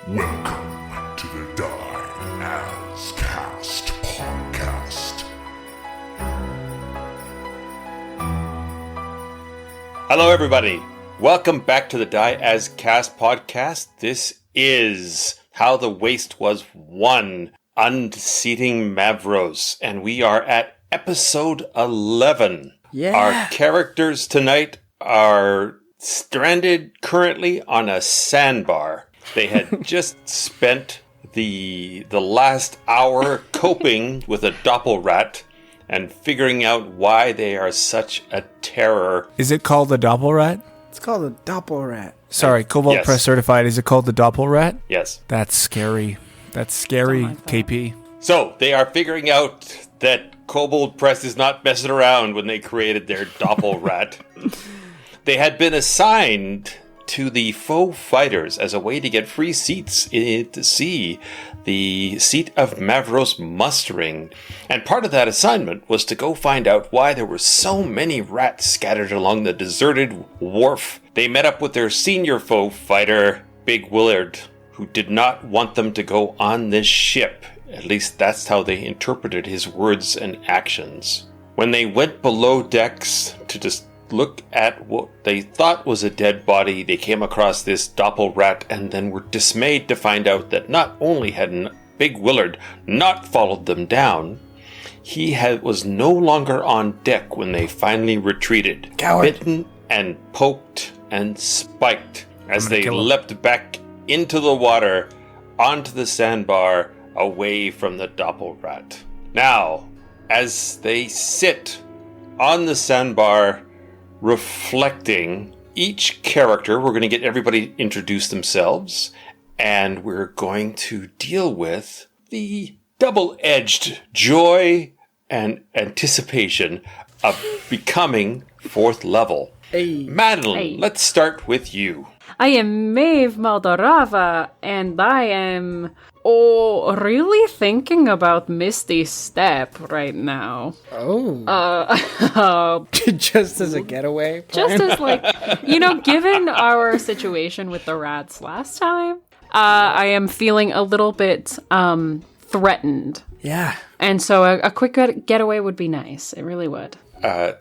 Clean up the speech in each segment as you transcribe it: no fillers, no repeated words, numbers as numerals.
Welcome to the Die As Cast podcast. Hello, everybody. Welcome back to the Die As Cast podcast. This is How the Waste Was Won, Unseating Mavros, and we are at episode 11. Yeah. Our characters tonight are stranded currently on a sandbar. They had just spent the last hour coping with a Dopple-Rat and figuring out why they are such a terror. Is it called the Dopple-Rat? It's called a Dopple-Rat. Sorry, Kobold Yes. Press certified. Is it called the Dopple-Rat? Yes. That's scary. That's scary, KP. So they are figuring out that Kobold Press is not messing around when they created their Dopple-Rat. They had been assigned to the foe fighters as a way to get free seats to see the seat of Mavros mustering. And part of that assignment was to go find out why there were so many rats scattered along the deserted wharf. They met up with their senior foe fighter, Big Willard, who did not want them to go on this ship. At least that's how they interpreted his words and actions. When they went below decks to just look at what they thought was a dead body, they came across this Dopple-Rat and then were dismayed to find out that not only had Big Willard not followed them down, he was no longer on deck when they finally retreated. Coward. Bitten and poked and spiked as they leapt back into the water, onto the sandbar, away from the Dopple-Rat. Now, as they sit on the sandbar, reflecting, each character, we're going to get everybody introduce themselves, and we're going to deal with the double-edged joy and anticipation of becoming fourth level. Hey. Madeline, let's start with you. I am Maeve Maldorava, and I am really thinking about Misty Step right now. Oh. Just as a getaway plan? Just as, given our situation with the rats last time, I am feeling a little bit threatened. Yeah. And so a quick getaway would be nice. It really would.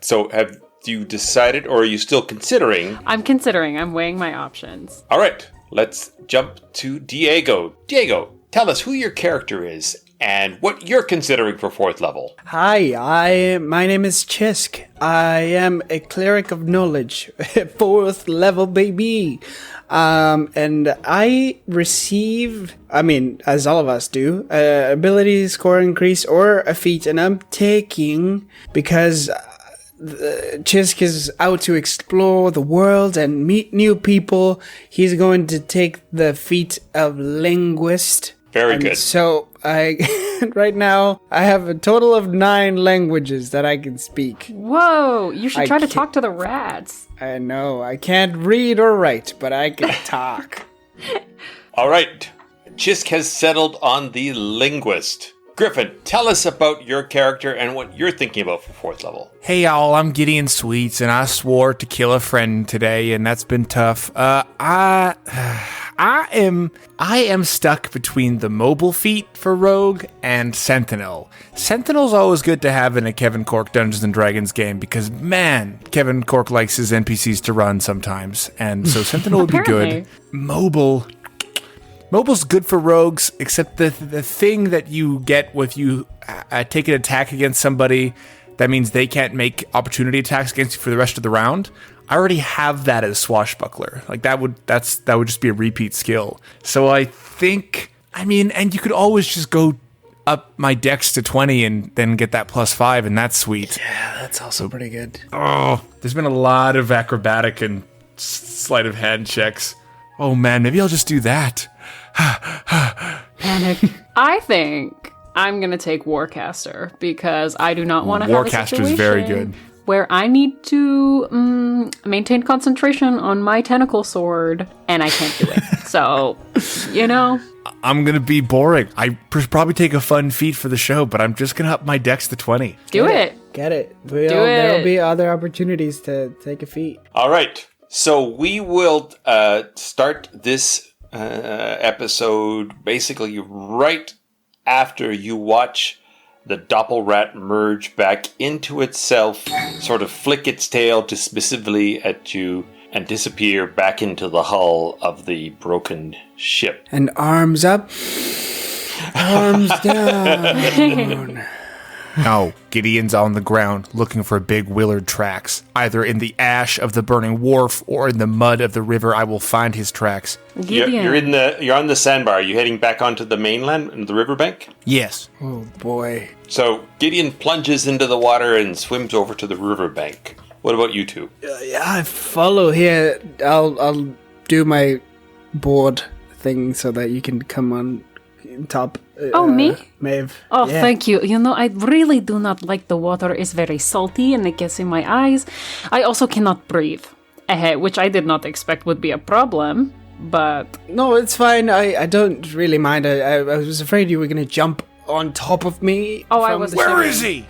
So have you decided, or are you still considering? I'm considering. I'm weighing my options. All right, let's jump to Diego. Diego, tell us who your character is and what you're considering for fourth level. Hi, my name is Xisk. I am a cleric of knowledge, fourth level baby. And I receive, as all of us do, ability score increase or a feat, and I'm taking, because Xisk is out to explore the world and meet new people, he's going to take the feat of linguist. Very good. So right now, I have a total of 9 languages that I can speak. Whoa, you should try to talk to the rats. I know, I can't read or write, but I can talk. All right, Xisk has settled on the linguist. Griffin, tell us about your character and what you're thinking about for fourth level. Hey y'all, I'm Gideon Sweets, and I swore to kill a friend today, and that's been tough. I am stuck between the mobile feat for Rogue and Sentinel. Sentinel's always good to have in a Kevin Cork Dungeons and Dragons game because, man, Kevin Cork likes his NPCs to run sometimes, and so Sentinel would be good. Mobile's good for rogues, except the thing that you get with you take an attack against somebody, that means they can't make opportunity attacks against you for the rest of the round. I already have that as Swashbuckler. Like that would just be a repeat skill. So I think, and you could always just go up my dex to 20 and then get that +5, and that's sweet. Yeah, that's also pretty good. Oh, there's been a lot of acrobatic and sleight of hand checks. Oh man, maybe I'll just do that. Panic. I think I'm going to take Warcaster because I do not want to have a situation Warcaster's very good. Where I need to maintain concentration on my tentacle sword, and I can't do it. So, I'm going to be boring. I probably take a fun feat for the show, but I'm just going to up my dex to 20. Do it. Get it. There'll be other opportunities to take a feat. All right, so we will start this episode, basically right after you watch the Dopple-Rat merge back into itself, sort of flick its tail dismissively at you, and disappear back into the hull of the broken ship. And arms up, arms down. No, Gideon's on the ground looking for Big Willard tracks. Either in the ash of the burning wharf or in the mud of the river, I will find his tracks. Gideon. You're on the sandbar. Are you heading back onto the mainland, into the riverbank? Yes. Oh boy. So Gideon plunges into the water and swims over to the riverbank. What about you two? Yeah, I follow here. I'll do my board thing so that you can come on top. Me? Maeve. Oh, Yeah. thank you. You know, I really do not like the water. It's very salty and it gets in my eyes. I also cannot breathe, which I did not expect would be a problem, but... No, it's fine. I don't really mind. I was afraid you were going to jump on top of me. Oh, I from was- the Where ship. is he?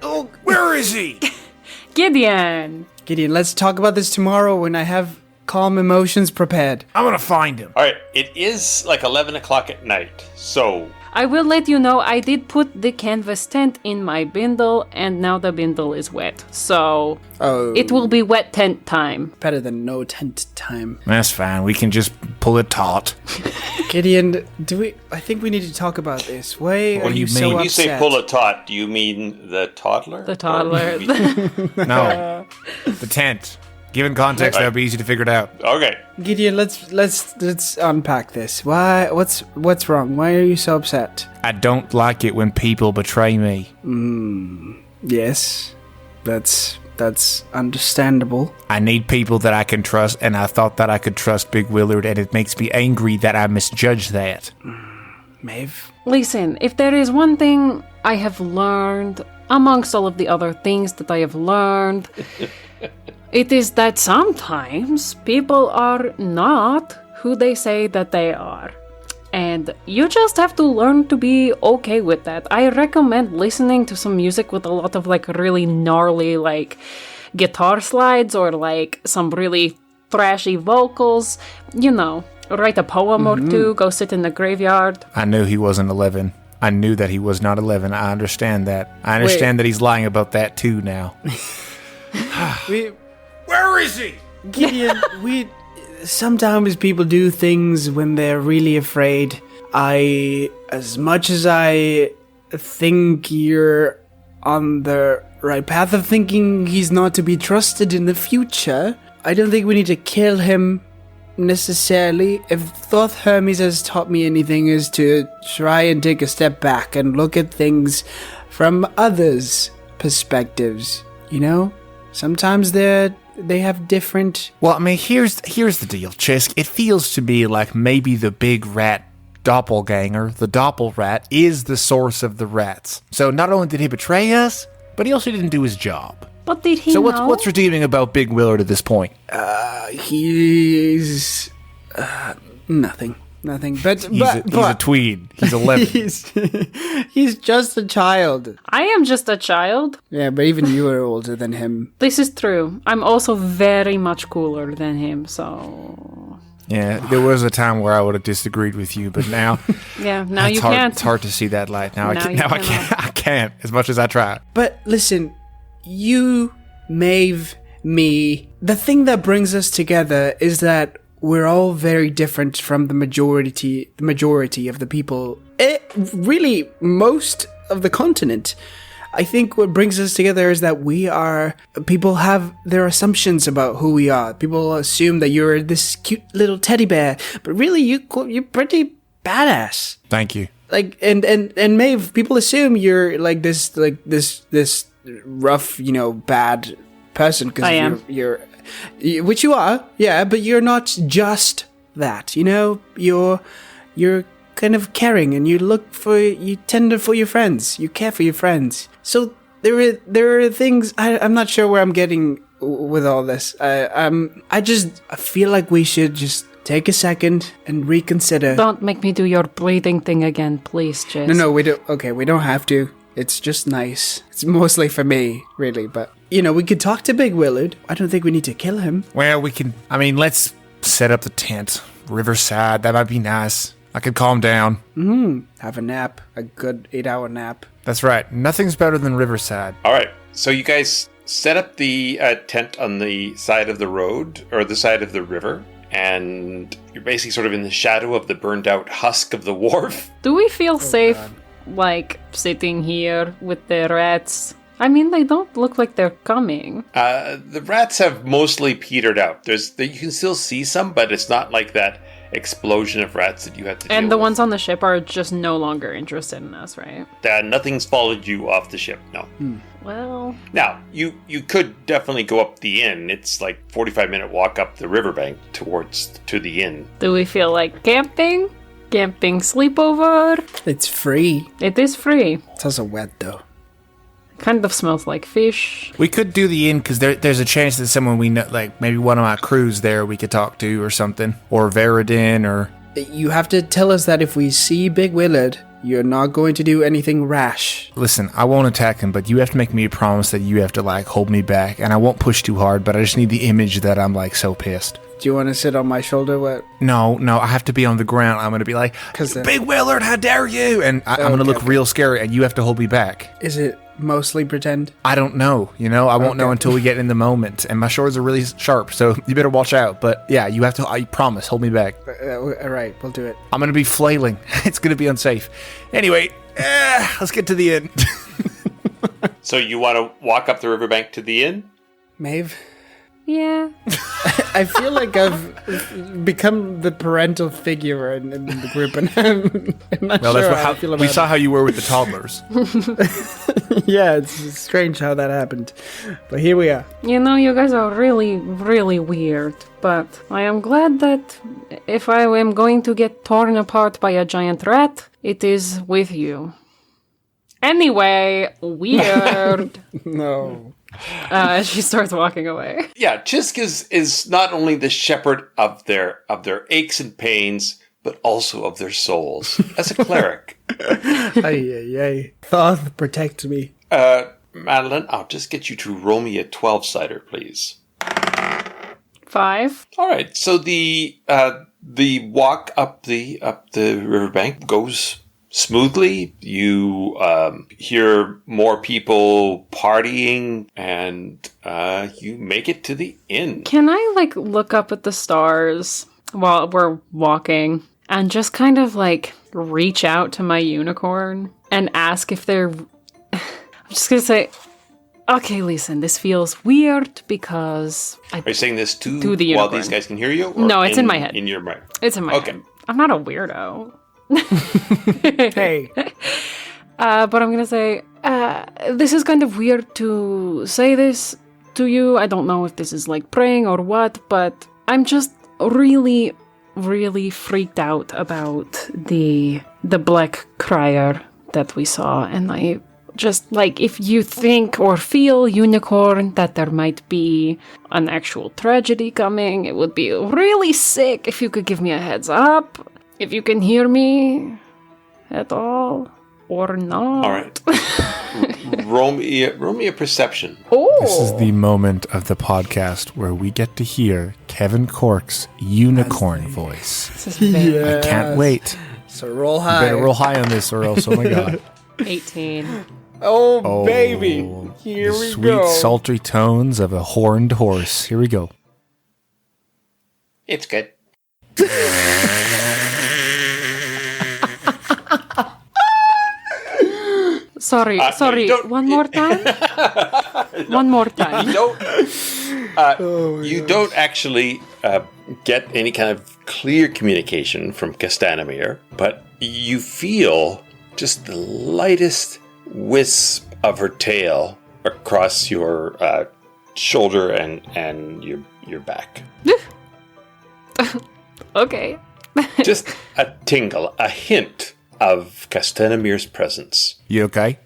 Oh, Where is he? Gideon! Gideon, let's talk about this tomorrow when I have calm emotions prepared. I'm gonna find him. All right, it is like 11 o'clock at night, so I will let you know I did put the canvas tent in my bindle, and now the bindle is wet. So Oh, it will be wet tent time. better than no tent time. That's fine. We can just pull it taut. Gideon, I think we need to talk about this. Why are do you you so mean? when you say upset? pull a tot, do you mean the toddler? The toddler. Or do you mean- No. The tent. Given context, that would be easy to figure it out. Okay. Gideon, let's unpack this. Why? What's wrong? Why are you so upset? I don't like it when people betray me. Yes, that's understandable. I need people that I can trust, and I thought that I could trust Big Willard, and it makes me angry that I misjudged that. Maeve, Listen, if there is one thing I have learned, amongst all of the other things that I have learned, it is that sometimes people are not who they say that they are. And you just have to learn to be okay with that. I recommend listening to some music with a lot of like really gnarly like guitar slides or like some really thrashy vocals. You know, write a poem or two, go sit in the graveyard. I knew he wasn't 11. I knew that he was not 11. I understand that. I understand that he's lying about that too now. Where is he? Gideon, sometimes people do things when they're really afraid. As much as I think you're on the right path of thinking he's not to be trusted in the future, I don't think we need to kill him necessarily. If Thoth Hermes has taught me anything, is to try and take a step back and look at things from others' perspectives. You know, sometimes they have different. Well, I mean, here's the deal, Xisk. It feels to me like maybe the big rat doppelganger, the Dopple-Rat, is the source of the rats. So not only did he betray us, but he also didn't do his job. But did he So know? what's redeeming about Big Willard at this point? He's nothing. But He's a tween. He's 11. he's just a child. I am just a child. Yeah, but even you are older than him. This is true. I'm also very much cooler than him, so... Yeah, there was a time where I would have disagreed with you, but now Yeah, now you hard, can't. It's hard to see that light. Now Now you I cannot. I can't as much as I try. But listen, you, Maeve, me, the thing that brings us together is that we're all very different from the majority of the people. Really, most of the continent. I think what brings us together is that people have their assumptions about who we are. People assume that you're this cute little teddy bear, but really you're pretty badass. Thank you. Like, and Maeve, people assume you're like this rough, bad person. Cause I am. You're, which you are, yeah, but you're not just that, you're kind of caring and you tender for your friends, you care for your friends. So there are things, I'm not sure where I'm getting with all this. I feel like we should just take a second and reconsider. Don't make me do your breathing thing again, please, Jess. No, we don't. Okay, we don't have to. It's just nice. It's mostly for me, really. But, we could talk to Big Willard. I don't think we need to kill him. Well, we can. I mean, let's set up the tent. Riverside, that might be nice. I could calm down. Have a nap, a good 8-hour nap. That's right. Nothing's better than Riverside. All right. So you guys set up the tent on the side of the road or the side of the river, and you're basically sort of in the shadow of the burned out husk of the wharf. Do we feel safe, like, sitting here with the rats? I mean, they don't look like they're coming. The rats have mostly petered out. You can still see some, but it's not like that explosion of rats that you have to deal with. And the ones on the ship are just no longer interested in us, right? Nothing's followed you off the ship, no. Well... Now, you could definitely go up the inn. It's like 45-minute walk up the riverbank to the inn. Do we feel like camping? Camping sleepover? It's free. It is free. It's also wet, though. Kind of smells like fish. We could do the inn because there's a chance that someone we know, like maybe one of my crews there, we could talk to or something. Or Veridin or... You have to tell us that if we see Big Willard, you're not going to do anything rash. Listen, I won't attack him, but you have to make me a promise that you have to, like, hold me back. And I won't push too hard, but I just need the image that I'm, like, so pissed. Do you want to sit on my shoulder? What? No, I have to be on the ground. I'm going to be like, Big Willard, how dare you? And I'm going to look real scary, and you have to hold me back. Is it mostly pretend? I don't know, I won't know until we get in the moment. And my swords are really sharp, so you better watch out. But yeah, you have to, I promise, hold me back. All right, we'll do it. I'm going to be flailing. It's going to be unsafe. Anyway, let's get to the inn. So you want to walk up the riverbank to the inn? Maeve? Yeah. I feel like I've become the parental figure in the group, and I'm not sure how I feel about we saw how you were with the toddlers. Yeah, it's strange how that happened. But here we are. You know, you guys are really, really weird. But I am glad that if I am going to get torn apart by a giant rat, it is with you. Anyway, weird. No. She starts walking away. Yeah, Xisk is not only the shepherd of their aches and pains, but also of their souls. As a cleric. Ay. Thoth, protect me. Madeline, I'll just get you to roll me a 12-sider, please. 5. All right. So the walk up the riverbank goes smoothly. You hear more people partying, and you make it to the inn. Can I, look up at the stars while we're walking and just kind of, reach out to my unicorn and ask if they're... I'm just gonna say, okay, listen, this feels weird because... Are you saying this to the unicorn while these guys can hear you? Or no, it's in my head. In your mind. It's in my head. I'm not a weirdo. Hey. But I'm gonna say, this is kind of weird to say this to you. I don't know if this is praying or what, but I'm just really, really freaked out about the Black Crier that we saw, and I just if you think or feel, unicorn, that there might be an actual tragedy coming, it would be really sick if you could give me a heads up. If you can hear me at all, or not. All right. roll me a perception. Oh! This is the moment of the podcast where we get to hear Kevin Cork's unicorn voice. This is very I can't wait. So roll You high. better roll high on this or else, oh my god. 18. Oh, baby. Here the we sweet, go. sultry tones of a horned horse. Here we go. It's good. Sorry, one more time? One more time. You don't actually get any kind of clear communication from Castanamir, but you feel just the lightest wisp of her tail across your shoulder and your back. Okay. Just a tingle, a hint of Castanamir's presence. You okay?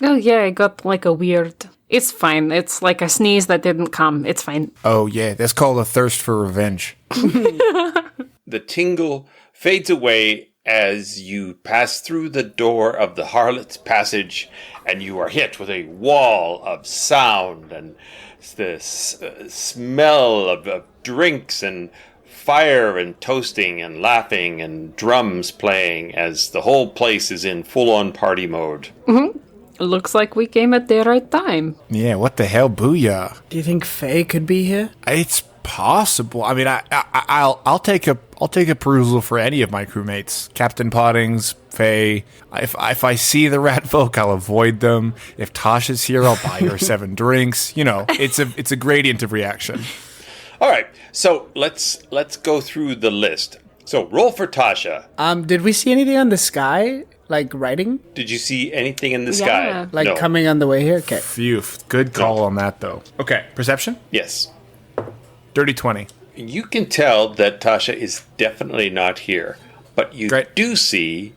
Oh yeah, I got a weird... It's fine. It's like a sneeze that didn't come. It's fine. Oh yeah, that's called a thirst for revenge. The tingle fades away as you pass through the door of the Harlot's Passage, and you are hit with a wall of sound and the smell of drinks and fire and toasting and laughing and drums playing as the whole place is in full-on party mode. Looks like we came at the right time. Yeah, what the hell, booyah. Do you think Faye could be here? It's possible. I mean, I'll take a perusal for any of my crewmates. Captain Poddings, Faye. If I see the rat folk, I'll avoid them. If Tasha's here, I'll buy her 7 drinks. You know, it's a gradient of reaction. All right, so let's go through the list. So roll for Tasha. Did we see anything on the sky? Like writing? Did you see anything in the Yeah. sky? Like No. coming on the way here? Okay. Phew, good call on that, though. Okay, perception? Yes. Dirty 20. You can tell that Tasha is definitely not here, but you Great. do see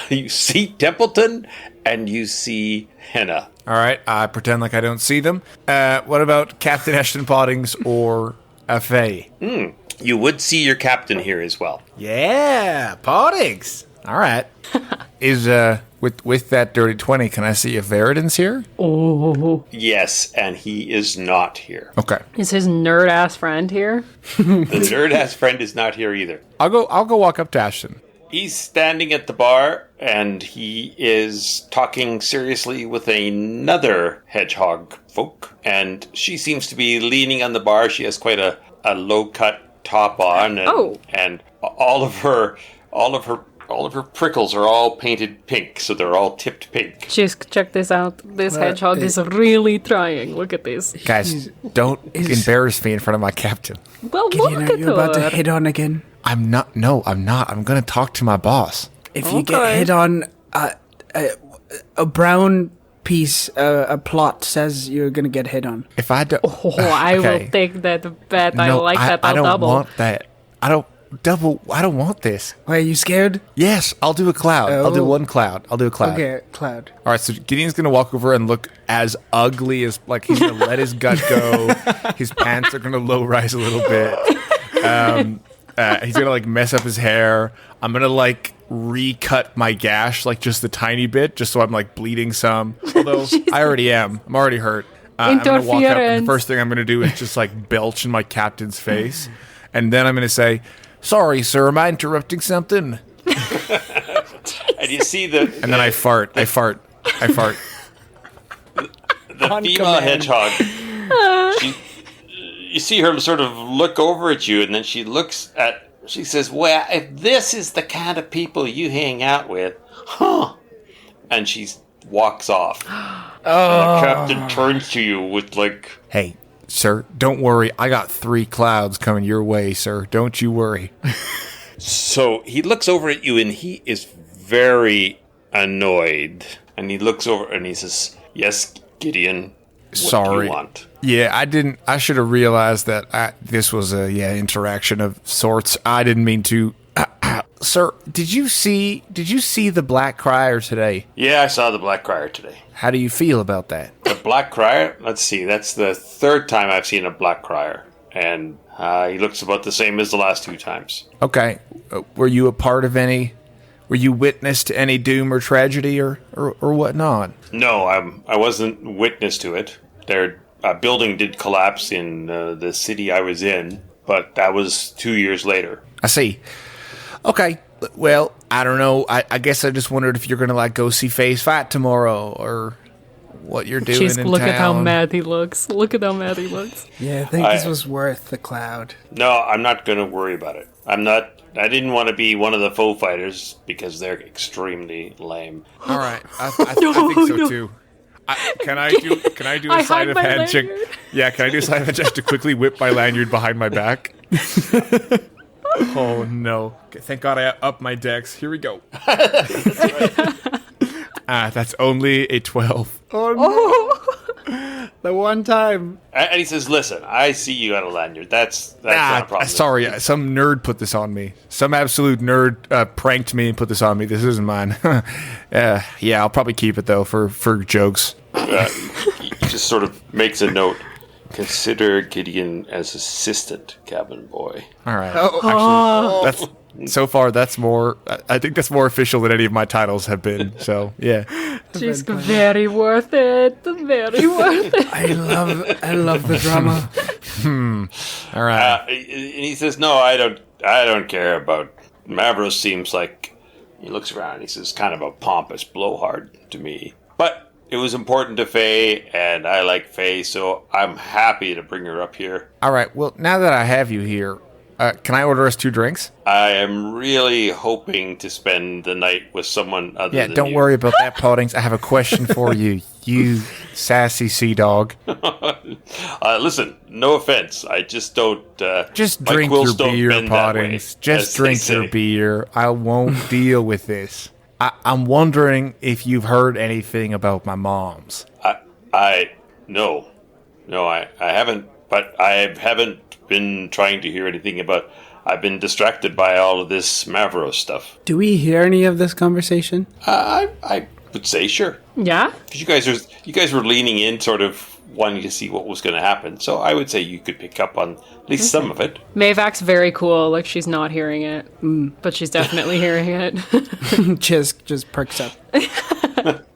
you see Templeton and you see Henna. All right, I pretend like I don't see them. What about Captain Ashton Poddings or Faye? You would see your captain here as well. Yeah, Poddings. All right. Is with that dirty 20, can I see if Veridon's here? Oh, Yes, and he is not here. Okay. is his nerd ass friend here? The nerd-ass friend is not here either. I'll go walk up to Ashton. He's standing at the bar, and he is talking seriously with another hedgehog folk. And she seems to be leaning on the bar. She has quite a low-cut top on, and all of her prickles are all painted pink, so they're all tipped pink. Xisk, check this out. This hedgehog is really trying. Look at this. Guys, don't embarrass me in front of my captain. Well, Gideon, look are at you about to her. hit on again? I'm not. No, I'm not. I'm going to talk to my boss. If you get Okay. hit on, a brown piece, a plot says you're gonna get hit on. If I don't... Oh, I will take that bet. I like that. I I'll don't double. want that. I don't want this. Why, are you scared? Yes, I'll do a cloud. I'll do Oh. one cloud. I'll do a cloud. Okay, Cloud. All right, so Gideon's going to walk over and look as ugly as, like, he's going to let his gut go. His pants are going to low rise a little bit. He's going to, like, mess up his hair. I'm going to, like, recut my gash, like, just a tiny bit, just so I'm, like, bleeding some. Although I already am. I'm already hurt. I'm going to walk up, and the Interference. first thing I'm going to do is just, like, belch in my captain's face. And then I'm going to say, "Sorry, sir, am I interrupting something?" And you see the And then I fart. the female hedgehog. You see her sort of look over at you, and then she says, "Well, if this is the kind of people you hang out with, huh?" And she walks off. And the captain turns to you with like, Hey, sir, don't worry. I got 3 clouds coming your way, sir. Don't you worry. so he looks over at you, and he is very annoyed. And he looks over and he says, "Yes, Gideon. What do Sorry. you want?" Yeah, I should have realized that this was a interaction of sorts. I didn't mean to. Sir, did you see the Black Crier today? Yeah, I saw the Black Crier today. How do you feel about that? The Black Crier? Let's see. That's the 3rd time I've seen a Black Crier. And he looks about the same as the last 2 times. Okay. Were you a part of any? Were you witness to any doom or tragedy or whatnot? No, I wasn't witness to it. Their building did collapse in the city I was in, but that was 2 years later. I see. Okay. Well, I don't know. I guess I just wondered if you're gonna like go see Faye's fight tomorrow or what you're doing Xisk, in look town. at how mad he looks. Look at how mad he looks. Yeah, I think this was worth the Cloud. No, I'm not going to worry about it. I didn't want to be one of the foe fighters because they're extremely lame. All right, I think so too. Can I do a I sleight hide of my hand check? lanyard. Yeah, can I do a sleight of hand check to quickly whip my lanyard behind my back? Oh no! Okay, thank God I upped my dex. Here we go. That's only a 12. The one time. And he says, "Listen, I see you got a lanyard. That's not a problem." Sorry, some nerd put this on me. Some absolute nerd pranked me and put this on me. This isn't mine. Yeah, I'll probably keep it though for jokes. He just sort of makes a note. Consider Gideon as assistant cabin boy. All right. Actually, that's so far. That's more. I think that's more official than any of my titles have been. So yeah. Xisk, very worth it. Very worth it. I love the drama. All right. And he says, "No, I I don't care about Mavros. Seems like he looks around and he says kind of a pompous blowhard to me. But it was important to Faye, and I like Faye, so I'm happy to bring her up here. All right. Well, now that I have you here, can I order us 2 drinks? I am really hoping to spend the night with someone other than you. Yeah, don't worry about that, Poddings. I have a question for you, you sassy sea dog. Listen, no offense. I just don't... Just my drink quills your don't beer, bend that way, Poddings. Just as drink they your say. beer. I won't deal with this. I'm wondering if you've heard anything about my mom's. No, I haven't, but I haven't been trying to hear anything about... I've been distracted by all of this Mavros stuff. Do we hear any of this conversation? I would say sure. Yeah? Because you guys were leaning in, sort of wanting to see what was going to happen. So I would say you could pick up on at least some of it. Maeve acts very cool, like she's not hearing it. But she's definitely hearing it. Xisk just perks up.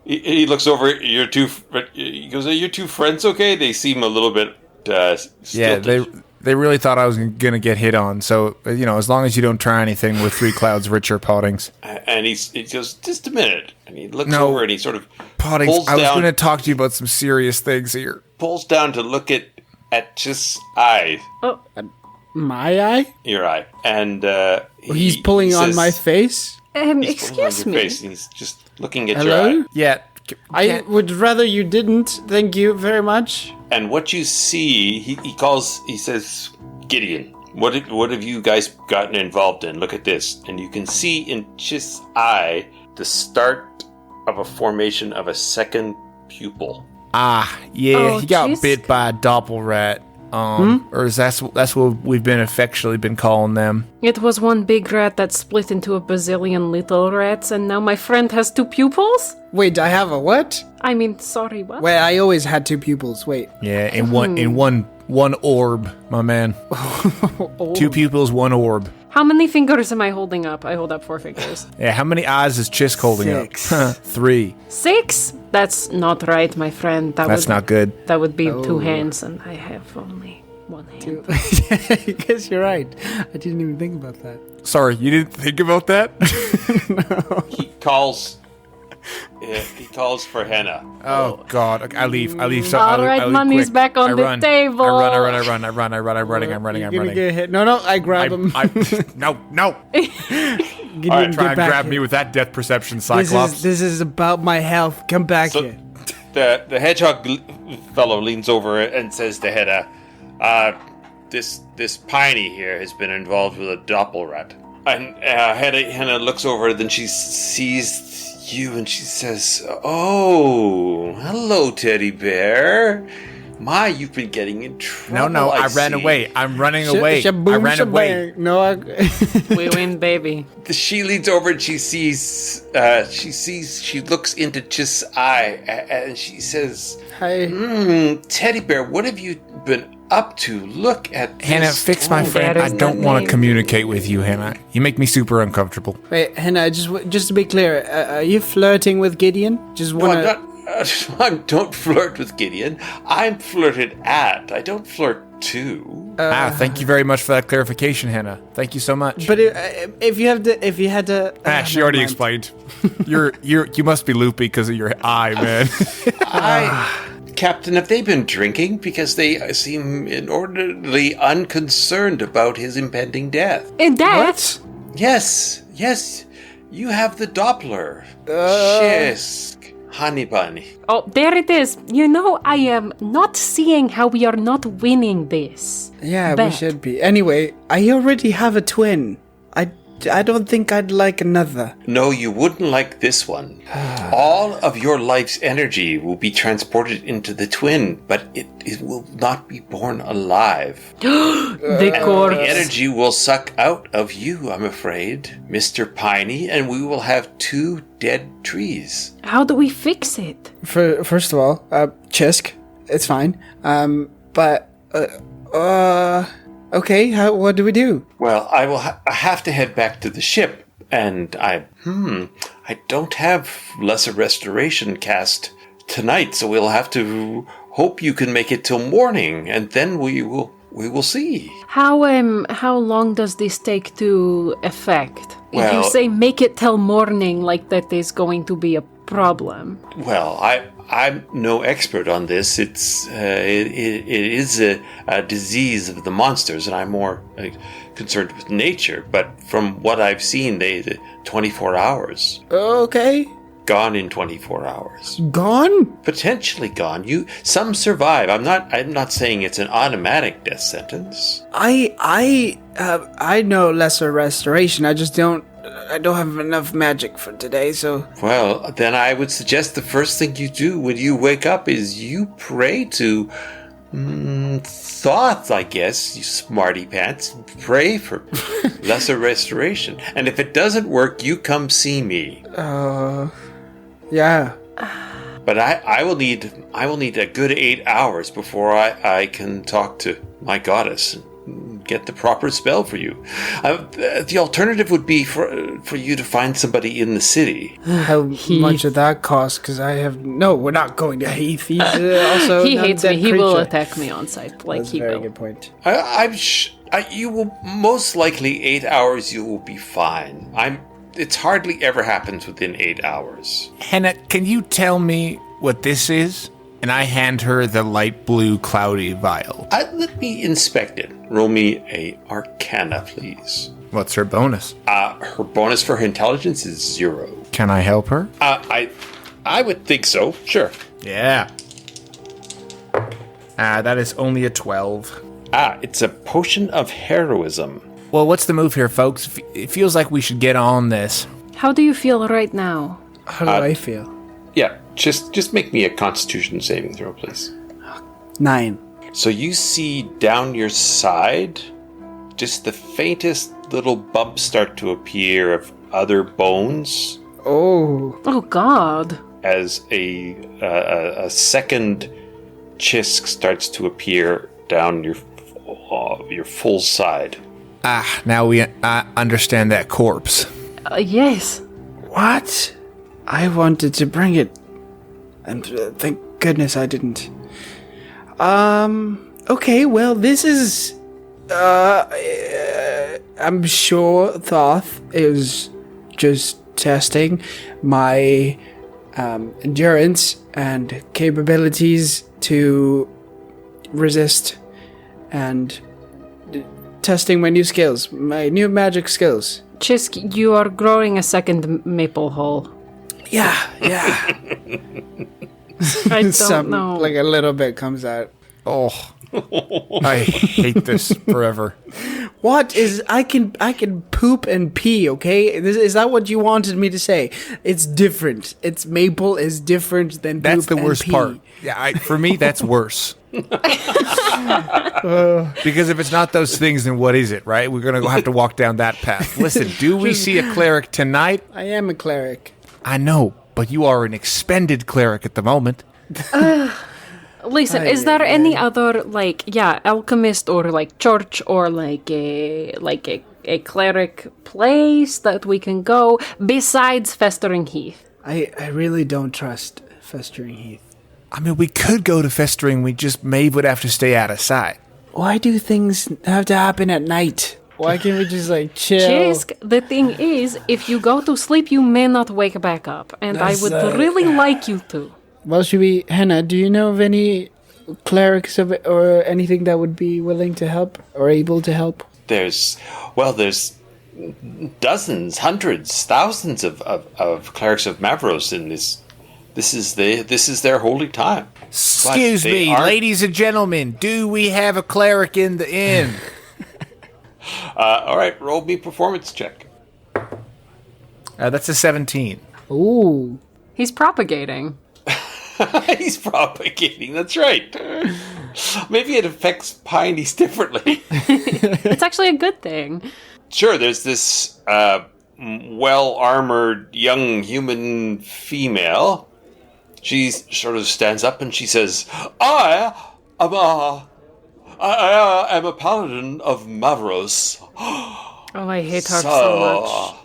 He looks over at your two... He goes, are your 2 friends okay? They seem a little bit... Yeah, they really thought I was going to get hit on. So, as long as you don't try anything with 3 clouds richer, Poddings. And he goes, just a minute. And he looks over and he sort of Poddings, pulls I was down... going to talk to you about some serious things here. Pulls down to look at Xisk's eye. My eye? Your eye. And He's pulling on says- my face? he's pulling on Excuse your me. face, and he's just looking at Hello? your eye. Yeah. I would rather you didn't. Thank you very much. And what you see, he says, Gideon, what have you guys gotten involved in? Look at this. And you can see in Xisk's eye the start of a formation of a second pupil. Yeah, Oh, he got Xisk? bit by a Dopple-Rat. Or is that's what we've been affectionately been calling them. It was one big rat that split into a bazillion little rats, and now my friend has 2 pupils? Wait, I have a what? I mean, sorry, what? Wait, I always had 2 pupils. Wait. Yeah, in one orb, my man. 2 pupils, 1 orb. How many fingers am I holding up? I hold up 4 fingers. Yeah, how many eyes is Xisk holding 6. up? 3. 6? That's not right, my friend. That's not good. That would be 2 hands, and I have only 1 hand. I guess you're right. I didn't even think about that. Sorry, you didn't think about that? He calls for Henna. Oh God! Okay, I leave. So All right, I leave money's quick. back on I the run. table. I'm running. You're gonna get hit. No, I grab him. No. Gideon, All right, get Try and back grab here. me with that depth perception, Cyclops. This is about my health. Come back So here. the hedgehog fellow leans over and says to Henna, this Piney here has been involved with a Dopple-Rat. And Henna looks over, then she sees you and she says, oh, hello, teddy bear. My, you've been getting in trouble. No, I ran see." away. I'm running away. I Shaboom, ran away. shabang. No, We win, baby. She leans over and she looks into Xisk's eye and she says, Hi. Teddy bear, what have you been up to? Look at this. Hannah, fix my Oh, friend. that I is don't not want to me. communicate with you, Hannah. You make me super uncomfortable. Wait, Hannah, just to be clear, are you flirting with Gideon? Just No, wanna. I don't flirt with Gideon. I'm flirted at. I don't flirt to. Thank you very much for that clarification, Hannah. Thank you so much. But if you had to. She already explained. You must be loopy because of your eye, man. Captain, have they been drinking? Because they seem inordinately unconcerned about his impending death. And that? Yes. You have the Doppler. Xisk. Honey bunny. Oh, there it is. You know, I am not seeing how we are not winning this. Yeah, Bet. we should be. Anyway, I already have a twin. I don't think I'd like another. No, you wouldn't like this one. All of your life's energy will be transported into the twin, but it will not be born alive. The corpse. The energy will suck out of you, I'm afraid, Mr. Piney, and we will have 2 dead trees. How do we fix it? First of all, Xisk, it's fine. Okay, what do we do? Well, I will I have to head back to the ship, and I don't have lesser restoration cast tonight, so we'll have to hope you can make it till morning, and then we will we will see. How long does this take to effect? If Well- you say make it till morning, like that is going to be a problem. Well, I'm no expert on this. It is a disease of the monsters, and I'm more concerned with nature. But from what I've seen, they 24 hours. Okay. Gone in 24 hours. Gone? Potentially gone. Some survive. I'm not saying it's an automatic death sentence. I know lesser restoration. I don't have enough magic for today, so... Well, then I would suggest the first thing you do when you wake up is you pray to Thoth, I guess, you smarty pants. Pray for lesser restoration. And if it doesn't work, you come see me. Yeah. But I will need a good 8 hours before I can talk to my goddess and get the proper spell for you. The alternative would be for you to find somebody in the city. How much would that cost? Because we're not going to Heath. He's also He not a hates me. dead He will creature. attack me on sight. Like That's he a very will. good point. You will most likely 8 hours. You will be fine. It's hardly ever happens within 8 hours. Henna, can you tell me what this is? And I hand her the light blue cloudy vial. Let me inspect it. Roll me a Arcana, please. What's her bonus? Her bonus for her intelligence is 0. Can I help her? I would think so. Sure. Yeah. That is only a 12. It's a potion of heroism. Well, what's the move here, folks? It feels like we should get on this. How do you feel right now? How do I feel? Yeah, just make me a Constitution saving throw, please. 9. So you see down your side, just the faintest little bumps start to appear of other bones Oh. Oh God. as a second Xisk starts to appear down your full side. Now we understand that corpse. Yes. What? I wanted to bring it. And thank goodness I didn't. Okay, well, this is... I'm sure Thoth is just testing my endurance and capabilities to resist and testing my new skills, my new magic skills. Xisk, you are growing a second maple hole. Yeah. I don't know. Like a little bit comes out. Oh, I hate this forever. What is I can poop and pee, okay? Is that what you wanted me to say? It's different. It's maple is different than That's poop the worst and pee. part. Yeah, for me, that's worse. Because if it's not those things, then what is it, right? We're going to have to walk down that path. Listen, do we see a cleric tonight? I am a cleric. I know, but you are an expended cleric at the moment. Listen, is there any other alchemist or church or a cleric place that we can go besides Festering Heath? I really don't trust Festering Heath. I mean, we could go to Festering. Maeve would have to stay out of sight. Why do things have to happen at night? Why can't we just chill? Xisk, the thing is, if you go to sleep, you may not wake back up, and I would really like you to. Well, Henna, do you know of any clerics or anything that would be willing to help or able to help? There's dozens, hundreds, thousands of clerics of Mavros in this. This is their holy time. Excuse me, ladies and gentlemen, do we have a cleric in the inn? All right, roll me performance check. That's a 17. Ooh. He's propagating. He's propagating, that's right. Maybe it affects Pionies differently. It's actually a good thing. Sure, there's this well-armored young human female. She sort of stands up and she says, I am a paladin of Mavros. Oh, I hate her so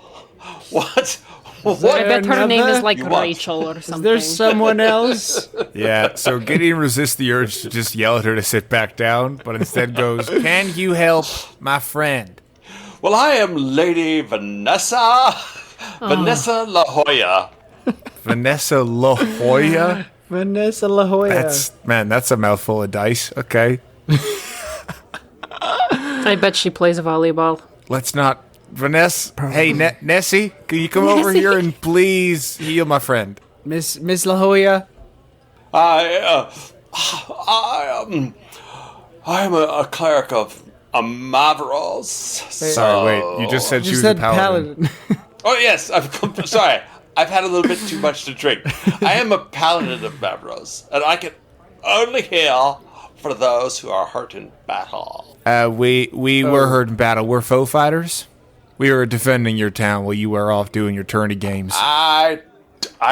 much. I bet her name is like You what? Rachel or something. There's someone else. Yeah, so Gideon resists the urge to just yell at her to sit back down, but instead goes, "Can you help my friend?" Well, I am Lady Vanessa. Vanessa La Jolla. Vanessa La Jolla? Vanessa La Jolla. That's a mouthful of dice. Okay. I bet she plays volleyball. Let's not... Vanessa, hey, Nessie, can you come over here and please heal my friend? Miss La Jolla. I am a cleric of Mavros. Sorry, wait, you just said she was a paladin. Oh, yes, sorry. I've had a little bit too much to drink. I am a paladin of Mavros, and I can only heal for those who are hurt in battle. We were hurt in battle. We're foe fighters. We were defending your town while you were off doing your tourney games. I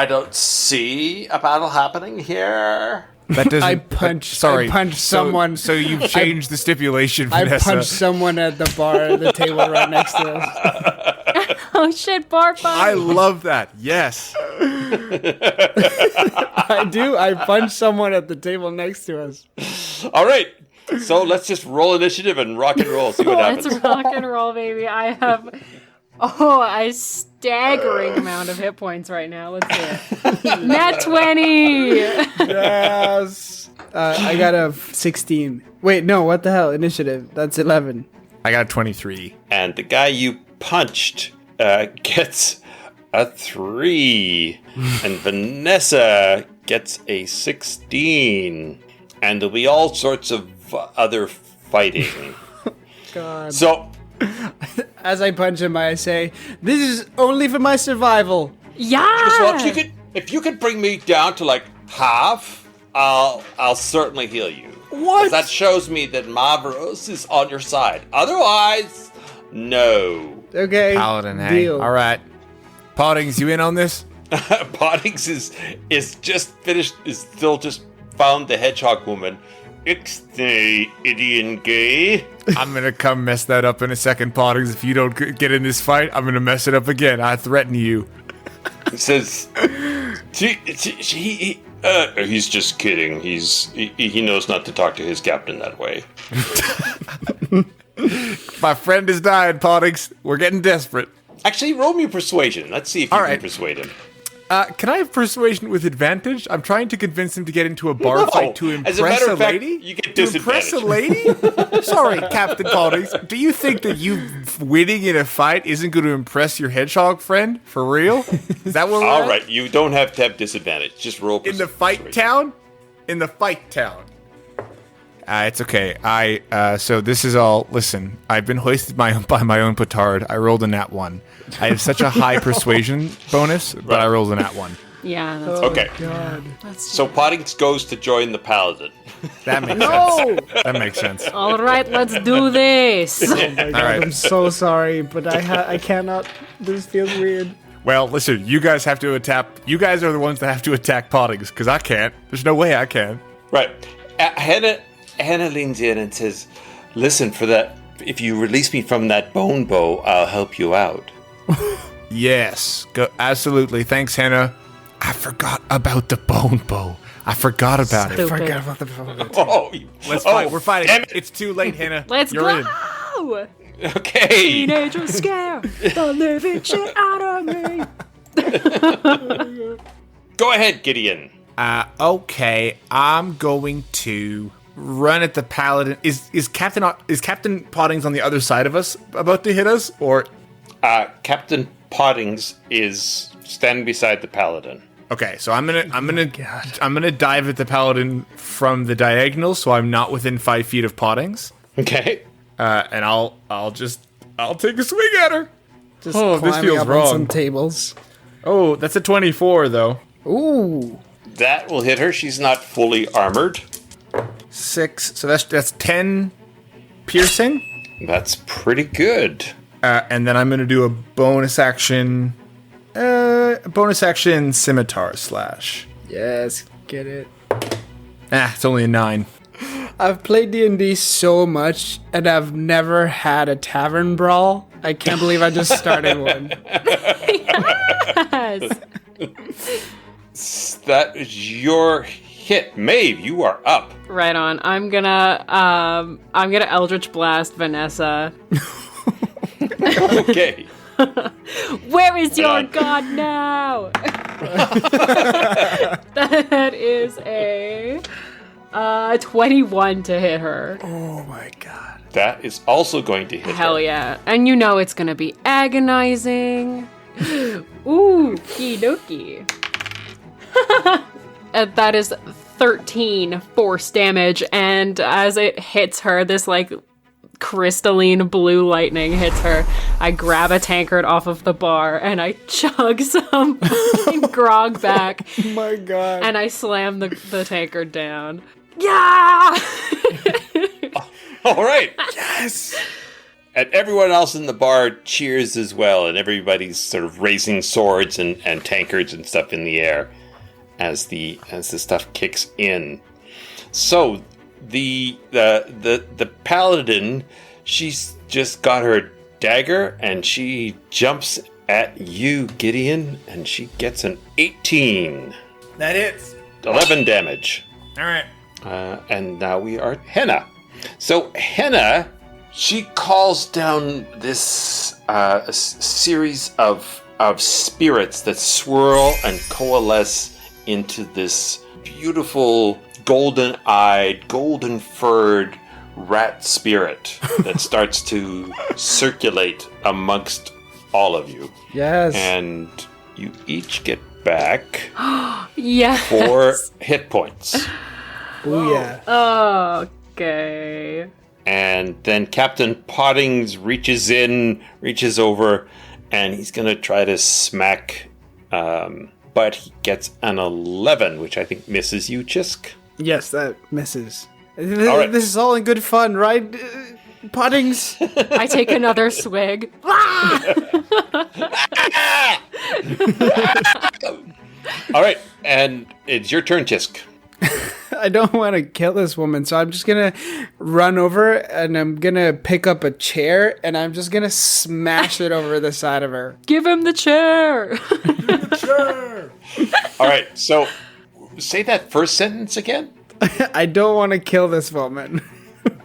don't see a battle happening here. That doesn't... I punched someone. So you've changed the stipulation, I Vanessa. punched someone at the bar at the table right next to us. Oh shit, bar fight. I love that. Yes. I do. I punched someone at the table next to us. All right. So let's just roll initiative and rock and roll. See what happens. Let's rock and roll, baby. I have a staggering amount of hit points right now. Let's see it. Nat 20! Yes. I got a 16. Wait, no, what the hell? Initiative. That's 11. I got 23. And the guy you punched gets a 3. And Vanessa gets a 16. And there'll be all sorts of other fighting. God. So, As I punch him, I say, "This is only for my survival." Yeah! well, if you could bring me down to like half, I'll certainly heal you. What? 'Cause that shows me that Mavros is on your side. Otherwise, no. Okay. Paladin, hey. Deal. All right. Pottings, you in on this? Pottings is just finished. Is still just found the hedgehog woman. Ixnay, Gideon gay. I'm going to come mess that up in a second, Pottings. If you don't get in this fight, I'm going to mess it up again. I threaten you. He says, he's just kidding. He knows not to talk to his captain that way. My friend is dying, Pottings. We're getting desperate. Actually, roll me persuasion. Let's see if you All can right. persuade him. Can I have persuasion with advantage? I'm trying to convince him to get into a bar fight to impress As a matter of fact, lady. you get to impress a disadvantage. lady? Sorry, Captain Pottings. Do you think that you winning in a fight isn't going to impress your hedgehog friend? For real? Is that what we're All at? right, you don't have to have disadvantage. Just roll In the persuasion. fight town? In the fight town. It's okay. So this is all... Listen, I've been hoisted by my own petard. I rolled a nat 1. I have such a high persuasion bonus, but I rolled a nat 1. Yeah, that's Okay, God. so Pottings goes to join the paladin. That makes No! sense. That makes sense. all right, let's do this. Oh my God, right. I'm so sorry, but I cannot. This feels weird. Well, listen, you guys have to attack... You guys are the ones that have to attack Pottings, because I can't. There's no way I can. Right. Hannah leans in and says, "Listen, for that, if you release me from that bone bow, I'll help you out." Yes, absolutely. Thanks, Hannah. I forgot about the bone bow. I forgot about it. Stupid. Forget about the phone. Oh, Let's fight. We're fighting. damn it. It's too late, Hannah. Let's You're go! in. Okay. Teenagers scare the living shit out of me. Go ahead, Gideon. Okay, I'm going to run at the paladin. Is Captain Pottings on the other side of us about to hit us, or? Captain Pottings is standing beside the paladin. Okay, so I'm gonna dive at the paladin from the diagonal, so I'm not within 5 feet of Pottings. Okay. And I'll take a swing at her. Just Oh, this climbing feels up wrong. on some tables. Oh, that's a 24 though. Ooh. That will hit her. She's not fully armored. 6. So that's 10 piercing. That's pretty good. And then I'm gonna do a bonus action scimitar slash. Yes, get it. It's only a 9. I've played D&D so much, and I've never had a tavern brawl. I can't believe I just started one. Yes. That is your hit. Maeve, you are up. Right on. I'm gonna Eldritch Blast Vanessa. Okay. Where is your god now? That is a 21 to hit her. Oh my god. That is also going to hit Hell her. yeah. And you know it's gonna be agonizing. Ooh, kidoki. That is 13 force damage, and as it hits her, this like crystalline blue lightning hits her. I grab a tankard off of the bar and I chug some grog back. Oh my god. And I slam the tankard down. Yeah! All right. Yes. And everyone else in the bar cheers as well, and everybody's sort of raising swords and tankards and stuff in the air as the stuff kicks in. So the paladin, she's just got her dagger and she jumps at you, Gideon, and she gets an 18. That hits. 11 damage. All right. And now we are Henna. So Henna, she calls down this series of spirits that swirl and coalesce into this beautiful golden-eyed, golden-furred rat spirit that starts to circulate amongst all of you. Yes. And you each get back Yes. 4 hit points. Oh yeah. Okay. And then Captain Pottings reaches over, and he's going to try to smack, but he gets an 11, which I think misses you, Xisk. Yes, that misses. All right. This is all in good fun, right? Pottings. I take another swig. All right, and it's your turn, Xisk. I don't want to kill this woman, so I'm just gonna run over and I'm gonna pick up a chair and I'm just gonna smash it over the side of her. Give him the chair. Sure. All right, so say that first sentence again, I don't want to kill this woman,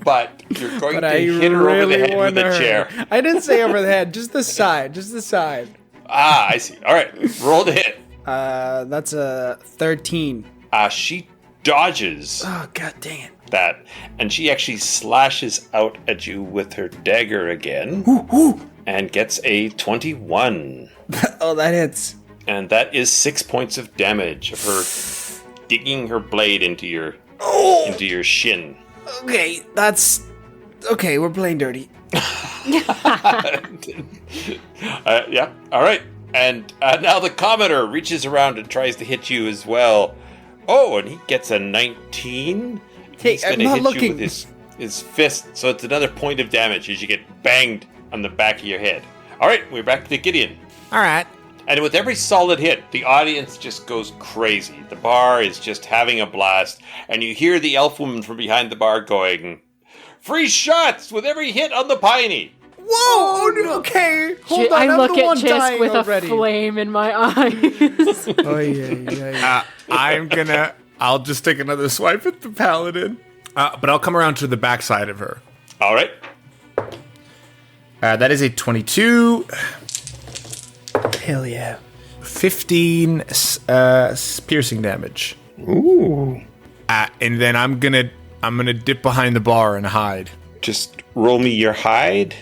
but you're going but to I hit her over the head want with a her. chair. I didn't say over the head, just the side, just the side. Ah, I see. All right, roll the hit. That's a 13. She dodges Oh god dang it. that, and she actually slashes out at you with her dagger again, and gets a 21. Oh, that hits. And that is 6 points of damage of her digging her blade into your shin. Okay, that's okay. We're playing dirty. Yeah, all right. And now the commoner reaches around and tries to hit you as well. Oh, and he gets a 19. Hey, He's I'm going to not hit looking. you with his fist, so it's another point of damage as you get banged on the back of your head. All right, we're back to Gideon. All right. And with every solid hit, the audience just goes crazy. The bar is just having a blast, and you hear the elf woman from behind the bar going, "Free shots with every hit on the piney." Whoa! Oh, no. Okay, hold on. I I'm look the at one Xisk dying with already. a flame in my eyes. Oh yeah. I'll just take another swipe at the paladin. But I'll come around to the backside of her. All right. That is a 22. Hell yeah. 15 piercing damage. Ooh. And then I'm gonna dip behind the bar and hide. Just roll me your hide.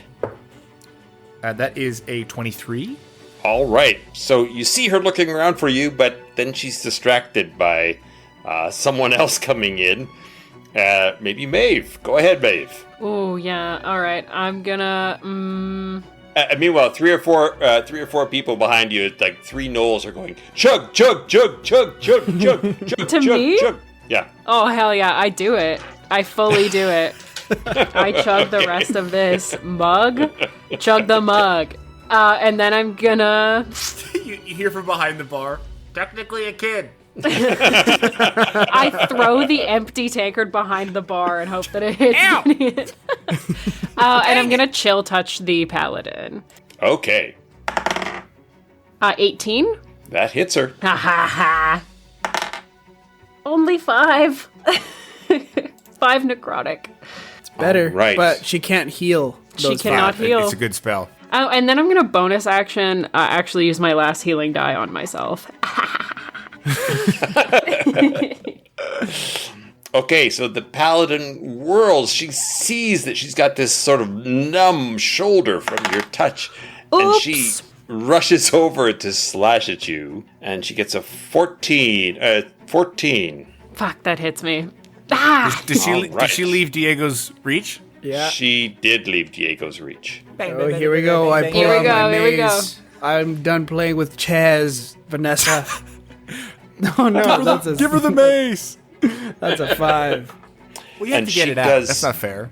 That is a 23. All right. So you see her looking around for you, but then she's distracted by someone else coming in. Maybe Maeve. Go ahead, Maeve. Oh yeah. All right. I'm gonna. Meanwhile, three or four people behind you, like 3 gnolls, are going chug, chug, chug, chug, chug, chug, chug, To chug, me? chug. Yeah. Oh hell yeah! I do it. I fully do it. I chug the rest of this mug. Chug the mug. And then I'm gonna. You hear from behind the bar. Technically a kid. I throw the empty tankard behind the bar and hope that it hits. Ow! And I'm gonna chill touch the paladin. Okay. 18? That hits her. Ha ha ha. Only 5. 5 necrotic. Better, Right. but she can't heal. She those cannot five. heal. It's a good spell. Oh, and then I'm gonna bonus action actually use my last healing die on myself. Okay, so the paladin whirls. She sees that she's got this sort of numb shoulder from your touch. And she Oops. rushes over to slash at you. And she gets a 14. 14. Fuck, that hits me. Ah! Did she Alright. leave Diego's reach? Yeah. She did leave Diego's reach. Oh, here we go. I pull Here we out my go, here we go. maze. I'm done playing with chairs, Vanessa. Oh no, that's a Give her the mace. that's a 5. Well, you have And to get she it out. does- That's not fair.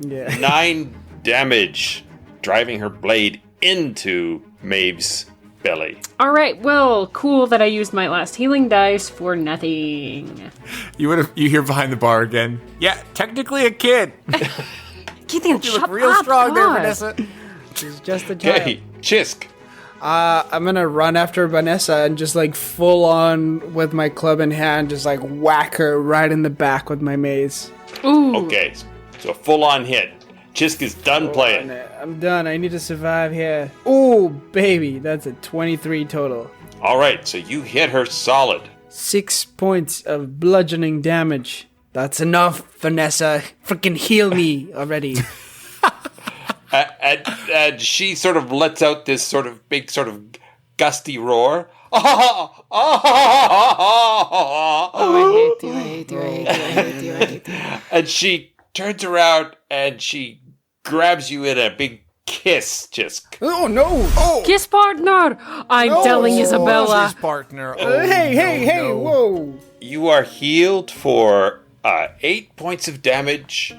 Yeah. 9 damage, driving her blade into Maeve's belly. Alright, well, cool that I used my last healing dice for nothing. You hear behind the bar again. Yeah, technically a kid. Gideon, You shut look real up, strong there, God. Vanessa. She's just a child. Okay, Xisk. I'm gonna run after Vanessa and just like full on with my club in hand, just like whack her right in the back with my mace. Ooh. Okay, so full on hit. Xisk is done playing. I'm done. I need to survive here. Ooh, baby, that's a 23 total. All right, so you hit her solid. 6 points of bludgeoning damage. That's enough, Vanessa. Freaking heal me already. And she sort of lets out this sort of big, sort of gusty roar. Oh, I hate you, I hate you, I hate you, I hate you, I hate you. And she turns around and she grabs you in a big kiss, Xisk. Oh no! Oh! Kiss partner! I'm telling Isabella. His partner. Oh, Hey! no. Whoa! You are healed for 8 points of damage.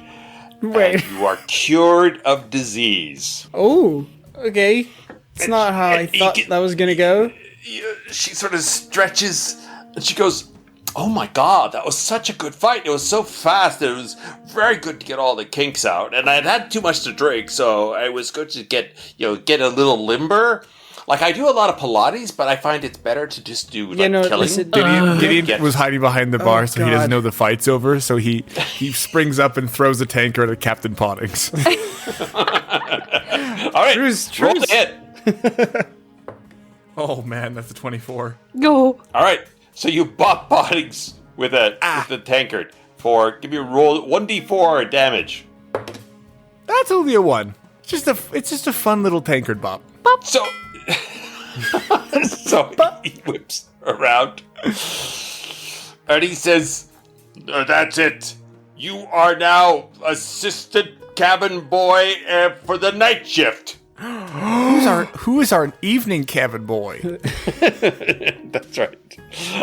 Wait. You are cured of disease. Oh, okay. It's not how I thought that was gonna go. She sort of stretches and she goes, "Oh my god, that was such a good fight. It was so fast. It was very good to get all the kinks out. And I'd had too much to drink, so I was good to get a little limber. Like, I do a lot of Pilates, but I find it's better to just do killing. listen, Gideon Get- was hiding behind the bar, so he God. doesn't know the fight's over. So he springs up and throws a tanker at Captain Pottings. All right, Truce. roll the hit. Oh man, that's a 24. Go. All right, so you bop Pottings with the tankard for, give me a roll, 1d4 damage. That's only a 1. It's just a fun little tankard bop. So, he whips around and he says, "That's it. You are now assistant cabin boy for the night shift." Who is our evening cabin boy? That's right.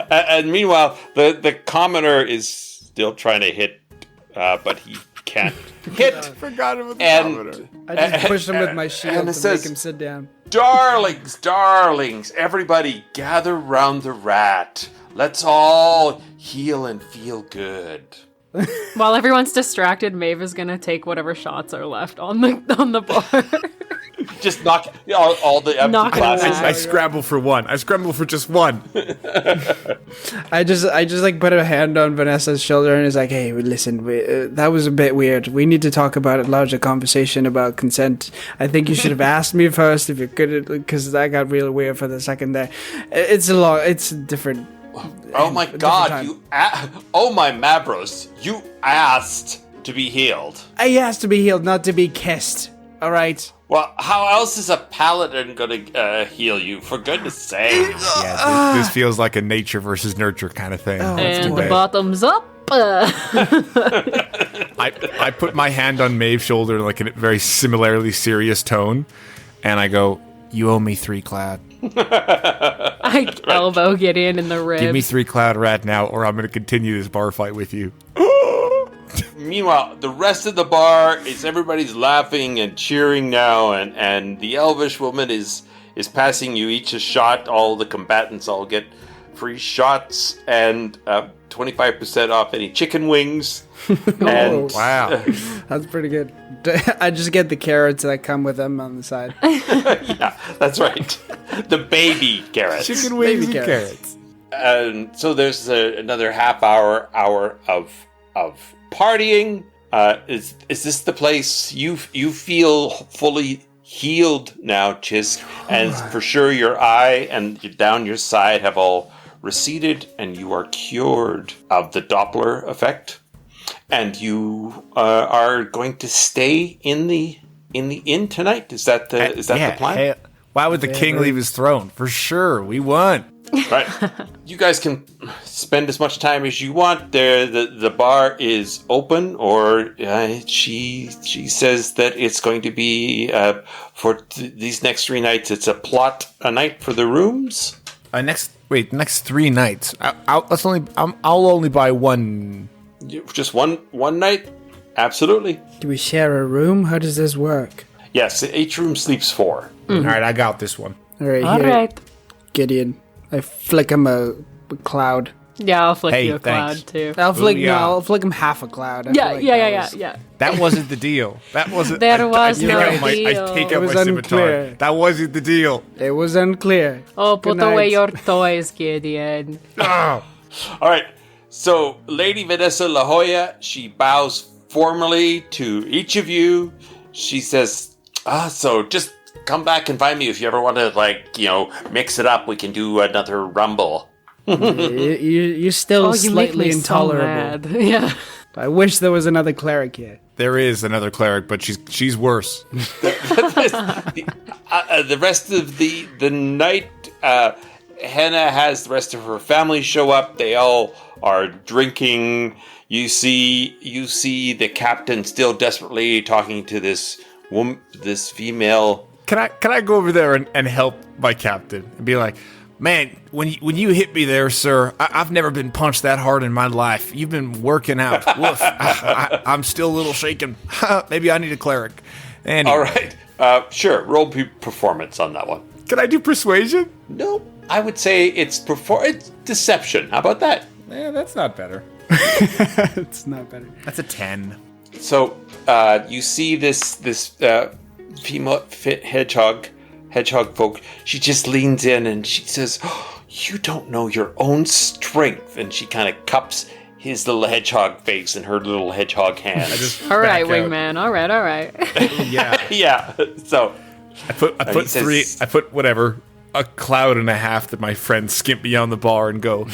And meanwhile, the commoner is still trying to hit, but he can't hit. Forgot about the And commoner. I just pushed him with my shield and it to says- make him sit down. Darlings, everybody gather round the rat. Let's all heal and feel good. While everyone's distracted, Maeve is gonna take whatever shots are left on the bar. Just knock all the empty Knock it glasses. around. I scramble for 1. I scramble for just 1. I just like put a hand on Vanessa's shoulder and is like, "Hey, listen, that was a bit weird. We need to talk about a larger conversation about consent. I think you should have asked me first if you could, because that got real weird for the second there. It's different." Oh my different god, time. oh my Mavros, you asked to be healed. I asked to be healed, not to be kissed. All right. Well, how else is a paladin gonna heal you? For goodness sake. Yeah, this feels like a nature versus nurture kind of thing. That's too And bad. bottoms up. I put my hand on Maeve's shoulder like in a very similarly serious tone, and I go, "You owe me 3 cloud. I elbow Gideon in the ribs. Give me 3 cloud rat now, or I'm going to continue this bar fight with you." Meanwhile, the rest of the bar is everybody's laughing and cheering now, and the elvish woman is passing you each a shot. All the combatants all get free shots, and 25% off any chicken wings. And Wow. That's pretty good. I just get the carrots that come with them on the side. yeah, that's right. The baby carrots. Chicken wings Baby and carrots. carrots. And so there's another half hour of partying. Is this the place you feel fully healed now, Xisk? And for sure your eye and down your side have all receded, and you are cured of the Doppler effect. And you are going to stay in the inn tonight. Is that the plan? Hey, why would the king leave his throne? For sure, we won. Right. You guys can spend as much time as you want there. The bar is open, or she says that it's going to be for these next 3 nights. It's a plot a night for the rooms. Next 3 nights. I'll only buy one. Just one night? Absolutely. Do we share a room? How does this work? Yes, each room sleeps 4. All right, I got this one. All right, All here, right. Gideon. I flick him a cloud. Yeah, I'll flick Hey, you a thanks. cloud too. I'll flick yeah. I'll flick him half a cloud. I Yeah, feel like yeah. that was- That wasn't the deal. That wasn't. There was no I deal. take It out was my scimitar. unclear. That wasn't the deal. It was unclear. Oh, put Good away night. your toys, Gideon. Oh. All right. So, Lady Vanessa La Jolla, she bows formally to each of you. She says, so just come back and find me if you ever want to, mix it up. We can do another rumble. You're still Oh, you make slightly me so intolerable. mad. Yeah. I wish there was another cleric here. There is another cleric, but she's worse. The rest of the night, Hannah has the rest of her family show up. They all are drinking. You see the captain still desperately talking to this woman, this female. Can I go over there and help my captain and be like, man, when you hit me there, sir, I've never been punched that hard in my life. You've been working out. Woof. I'm still a little shaken. Maybe I need a cleric. Anyway. All right, sure. Roll performance on that one. Can I do persuasion? No, I would say it's deception. How about that? Yeah, that's not better. It's not better. That's a 10. So you see this female hedgehog folk. She just leans in and she says, oh, "You don't know your own strength." And she kind of cups his little hedgehog face in her little hedgehog hands. All right, back out. wingman. All right. Yeah. Yeah. So I put he says- 3. I put whatever, a cloud and a half that my friends skimp me on the bar and go,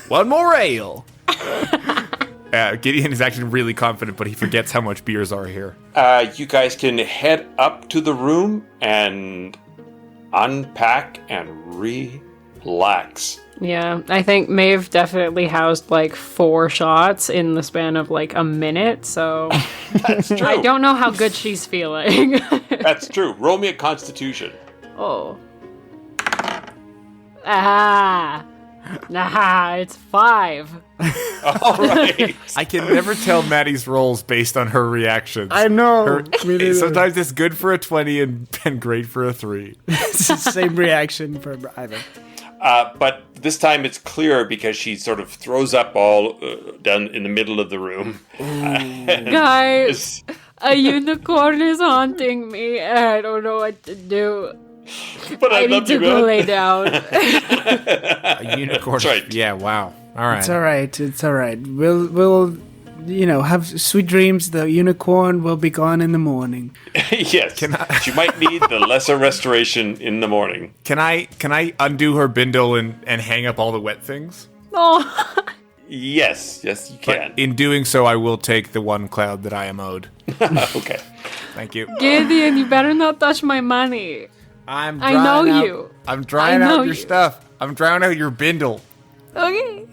one more ale. Gideon is actually really confident, but he forgets how much beers are here. you guys can head up to the room and unpack and relax. Yeah, I think Maeve definitely housed 4 shots in the span of a minute, so That's true. I don't know how good she's feeling. That's true. Roll me a constitution. Oh. It's 5. All right. I can never tell Maddie's rolls based on her reactions. I know. Me neither. Sometimes it's good for a 20 and great for a 3. It's the same reaction for either. But this time it's clearer because she sort of throws up all down in the middle of the room. Guys, a unicorn is haunting me, and I don't know what to do. But I need love to you, go man. lay down. A unicorn. That's right. Yeah, wow. All right. It's all right. It's all right. We'll have sweet dreams. The unicorn will be gone in the morning. Yes. She might need the lesser restoration in the morning. Can I undo her bindle and hang up all the wet things? Oh, Yes, you can. But in doing so, I will take the one cloud that I am owed. Okay. Thank you. Gideon, you better not touch my money. I know you. I'm drying I know out your you. stuff. I'm drying out your bindle. Okay.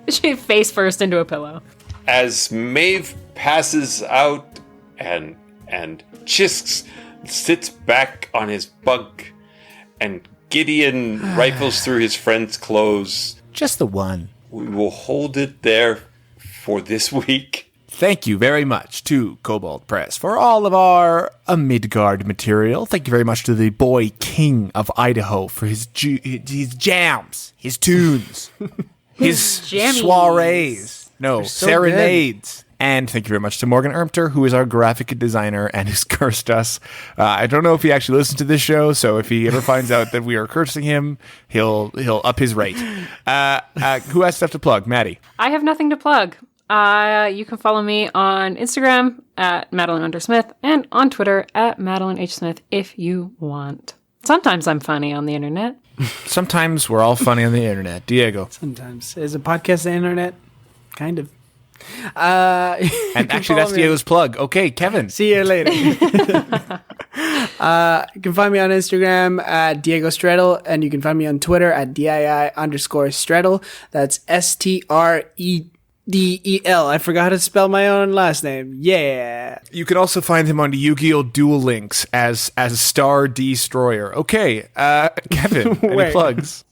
She face first into a pillow. As Maeve passes out and Xisk sits back on his bunk and Gideon rifles through his friend's clothes, Just the one. we will hold it there for this week. Thank you very much to Kobold Press for all of our Midgard material. Thank you very much to the boy king of Idaho for his jams, his tunes, his jammies. soirees, so serenades. And thank you very much to Morgan Ermter, who is our graphic designer and has cursed us. I don't know if he actually listens to this show, so if he ever finds out that we are cursing him, he'll up his rate. Who has stuff to plug? Maddie. I have nothing to plug. You can follow me on Instagram at Madeline Hunter Smith and on Twitter at Madeline H. Smith if you want. Sometimes I'm funny on the internet. Sometimes we're all funny on the internet. Diego. Sometimes. Is a podcast the internet? Kind of. And actually, that's Diego's plug. Okay, Kevin. See you later. You can find me on Instagram at Diego Stredel, and you can find me on Twitter at DII_Stredel. That's STREDEL. I forgot how to spell my own last name. Yeah. You can also find him on Yu-Gi-Oh! Duel Links as Star Destroyer. Okay, Kevin, any plugs?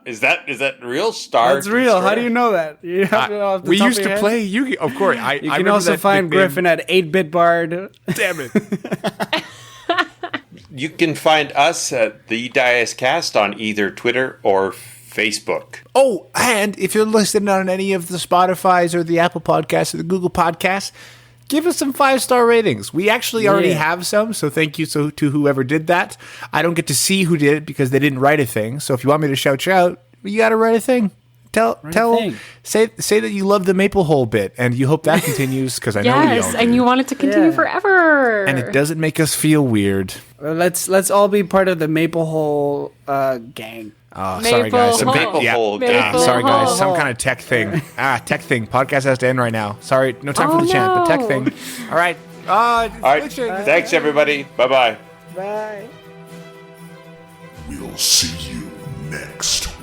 Is that real? Star? That's real. How do you know that? You have to know off the We top used of your to head? play Yu-Gi-Oh! Of course. You can also find Griffin at 8-Bit Bard. Damn it. You can find us at the Dias Cast on either Twitter or Facebook. Oh, and if you're listening on any of the Spotifys or the Apple Podcasts or the Google Podcasts, give us some 5-star ratings. We actually already have some, so thank you to whoever did that. I don't get to see who did it because they didn't write a thing. So if you want me to shout you out, you got to write a thing. Say that you love the Maple Hole bit, and you hope that continues because I know we all Yes, do. and you want it to continue forever. And it doesn't make us feel weird. Let's all be part of the Maple Hole gang. Oh, sorry guys. Maple Hole. Sorry guys. Some kind of tech thing. Tech thing. Podcast has to end right now. Sorry, no time for the chant, but tech no. thing. All right. All right. Thanks, everybody. Bye-bye. Bye. We'll see you next